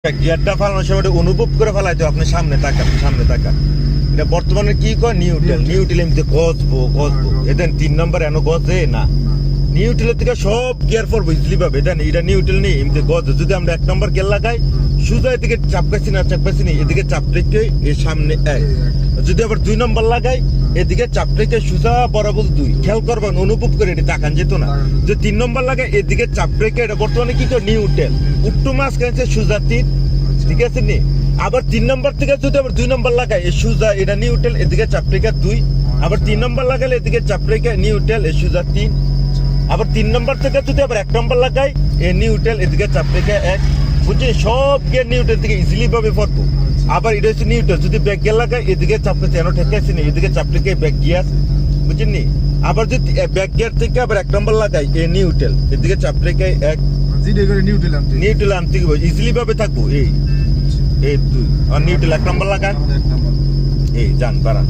গিয়ারটা ফালানোর সময় অনুভব করে ফেলাইতে আপনি সামনে তাকান এটা বর্তমানে কি কয় নিউট্রাল এমনি গজবো এদেন 3 নম্বর এনো গজে না নিউট্রালের থেকে সব গিয়ার পড়বো ইজিলি পাবে দেন এটা নিউট্রাল নেই এমনি গজে যদি আমরা 1 নম্বর গিয়ার লাগাই সোজা এদিকে চাপকাছি না এদিকে চাপ রেখে এর সামনে 1 যদি আবার 2 নম্বর লাগাই এদিকে চাপ রেখে সোজা বরাবর 2 খেয়াল করবেন অনুভব করে এটা তাকান যেত না যে 3 নম্বর লাগাই এদিকে চাপ রেখে এটা বর্তমানে কি করে নিউট্রাল উল্টো মাছ কেছে সোজা 3 ঠিক আছে নি আবার 3 নম্বর থেকে যদি আবার 2 নম্বর লাগাই এই সোজা এটা নিউট্রাল এদিকে চাপ রেখে 2 আবার 3 নম্বর লাগালে এদিকে চাপ রেখে নিউট্রাল এই সোজা 3 আবার 3 নম্বর থেকে যদি আবার 1 নম্বর লাগাই এই নিউট্রাল এদিকে চাপ রেখে 1 বুঝছি সব গিয়ার নিউট্রাল থেকে ইজিলি ভাবে পড়বো আবার এটা হচ্ছে নিউট্রাল যদি ব্যাক গিয়ার লাগাই এদিকে চাপ রেখে এনো ঠেকাইছি না এদিকে চাপ রেখে ব্যাক গিয়ার বুঝছেন নি আবার যদি ব্যাক গিয়ার থেকে আবার 1 নম্বর লাগাই এই নিউট্রাল এদিকে চাপ রেখে 1 নিউট্রাল আনতে ইজিলি ভাবে থাকবো এই 2 আর নিউট্রাল 1 নম্বর লাগান এই যান বাড়ান